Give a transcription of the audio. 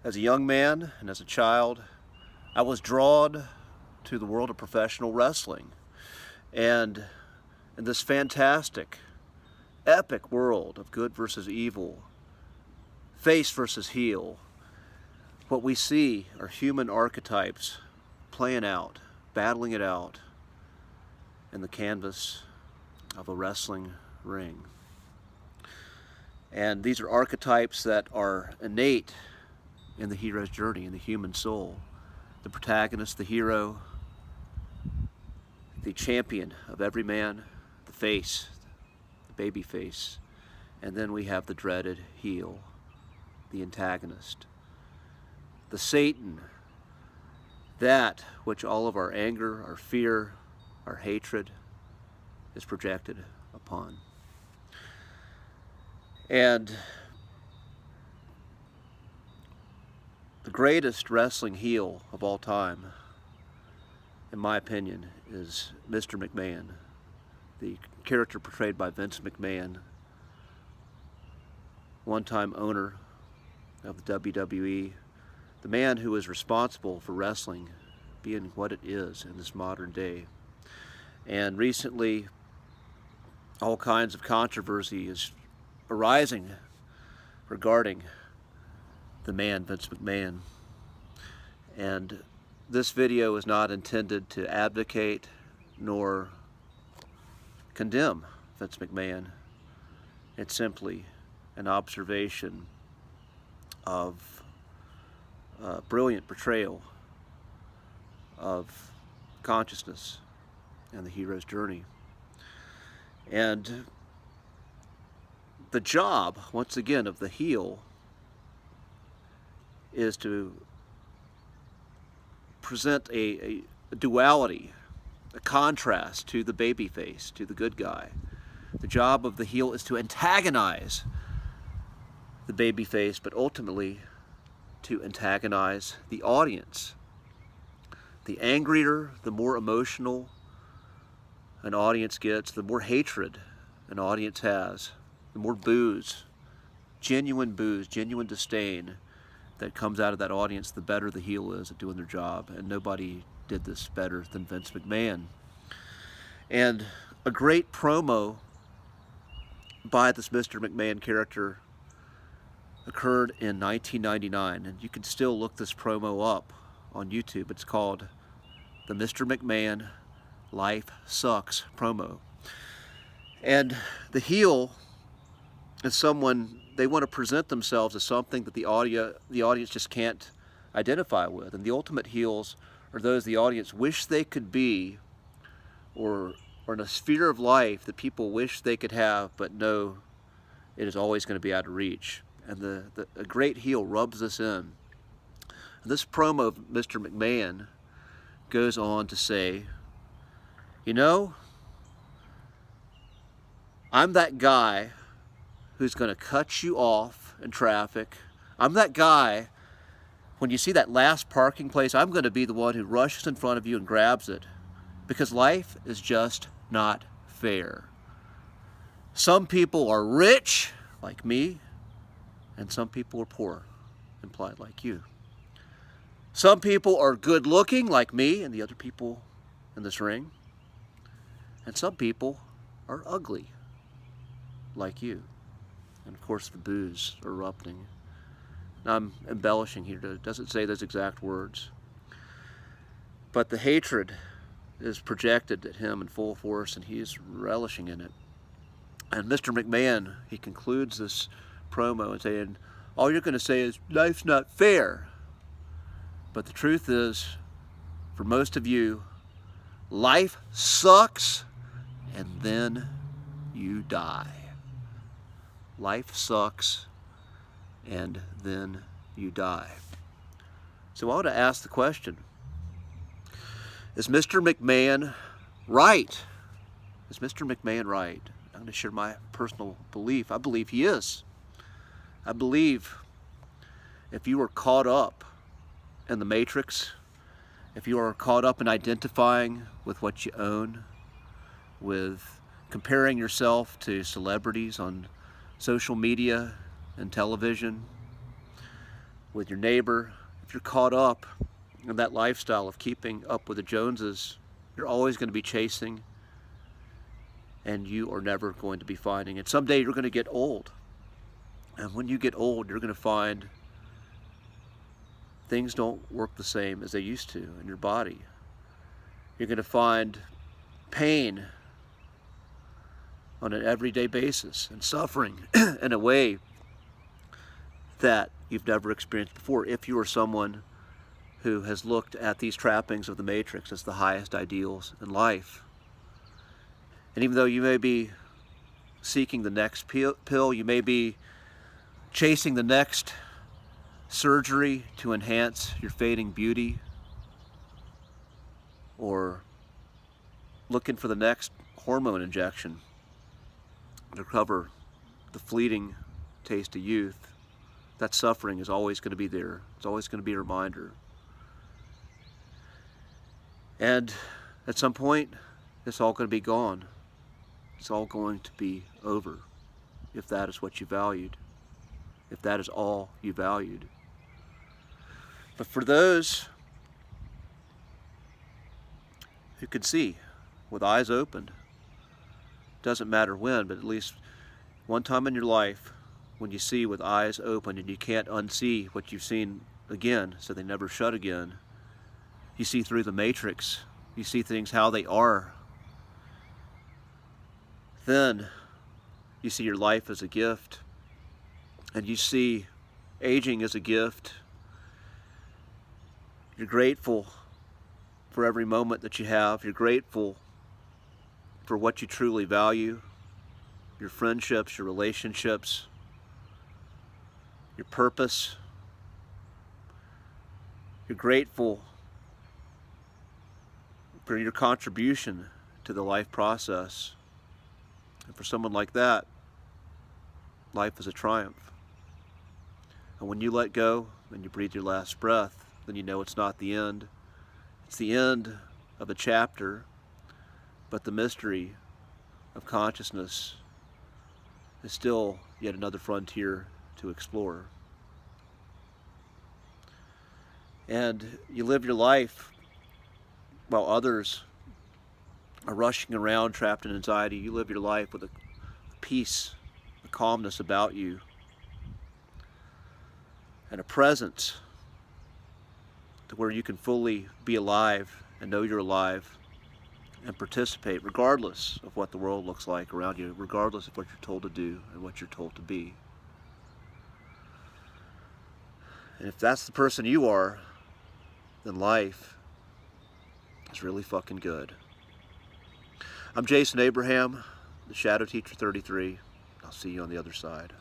As a young man and as a child, I was drawn to the world of professional wrestling. And in this fantastic, epic world of good versus evil, face versus heel, what we see are human archetypes playing out, battling it out in the canvas of a wrestling ring. And these are archetypes that are innate in the hero's journey, in the human soul. The protagonist, the hero, the champion of every man, the face, the baby face, and then we have the dreaded heel, the antagonist, the Satan, that which all of our anger, our fear, our hatred is projected upon. And the greatest wrestling heel of all time, in my opinion, is Mr. McMahon, the character portrayed by Vince McMahon, one-time owner of the WWE, the man who is responsible for wrestling being what it is in this modern day. And recently, all kinds of controversy is arising regarding the man, Vince McMahon. And this video is not intended to advocate nor condemn Vince McMahon. It's simply an observation of a brilliant portrayal of consciousness and the hero's journey. And the job, once again, of the heel is to present a duality, a contrast to the baby face, to the good guy. The job of the heel is to antagonize the baby face, but ultimately to antagonize the audience. The angrier, the more emotional an audience gets, the more hatred an audience has, the more boos, genuine disdain that comes out of that audience, the better the heel is at doing their job. And nobody did this better than Vince McMahon. And a great promo by this Mr. McMahon character occurred in 1999, and you can still look this promo up on YouTube. It's called the Mr. McMahon Life Sucks promo. And the heel is someone, they want to present themselves as something that the audience just can't identify with. And the ultimate heels are those the audience wish they could be, or in a sphere of life that people wish they could have, but know it is always going to be out of reach. And a great heel rubs this in. And this promo of Mr. McMahon goes on to say, you know, I'm that guy who's going to cut you off in traffic. I'm that guy, when you see that last parking place, I'm going to be the one who rushes in front of you and grabs it. Because life is just not fair. Some people are rich, like me, and some people are poor, implied like you. Some people are good looking, like me and the other people in this ring. And some people are ugly, like you. And of course the boos are erupting. Now I'm embellishing here, it doesn't say those exact words. But the hatred is projected at him in full force, and he is relishing in it. And Mr. McMahon, he concludes this promo and saying, all you're going to say is, life's not fair. But the truth is, for most of you, life sucks, and then you die. Life sucks, and then you die. So I want to ask the question, is Mr. McMahon right? Is Mr. McMahon right? I'm going to share my personal belief. I believe he is. I believe if you are caught up in the matrix, if you are caught up in identifying with what you own, with comparing yourself to celebrities on social media and television, with your neighbor. If you're caught up in that lifestyle of keeping up with the Joneses, you're always going to be chasing, and you are never going to be finding. And someday you're going to get old. And when you get old, you're going to find things don't work the same as they used to in your body. You're going to find pain on an everyday basis and suffering in a way that you've never experienced before, if you are someone who has looked at these trappings of the Matrix as the highest ideals in life. And even though you may be seeking the next pill, you may be chasing the next surgery to enhance your fading beauty, or looking for the next hormone injection to recover the fleeting taste of youth, that suffering is always going to be there. It's always going to be a reminder. And at some point, it's all going to be gone. It's all going to be over, if that is what you valued, if that is all you valued. But for those who can see with eyes opened, doesn't matter when, but at least one time in your life, when you see with eyes open and you can't unsee what you've seen again, so they never shut again, you see through the Matrix, you see things how they are, then you see your life as a gift, and you see aging as a gift. You're grateful for every moment that you have. You're grateful for what you truly value, your friendships, your relationships, your purpose. You're grateful for your contribution to the life process. And for someone like that, life is a triumph. And when you let go and you breathe your last breath, then you know it's not the end. It's the end of a chapter, but the mystery of consciousness is still yet another frontier to explore. And you live your life while others are rushing around trapped in anxiety. You live your life with a peace, a calmness about you, and a presence to where you can fully be alive and know you're alive and participate regardless of what the world looks like around you, regardless of what you're told to do and what you're told to be. And if that's the person you are, then life is really fucking good. I'm Jason Abraham, the Shadow Teacher 33. I'll see you on the other side.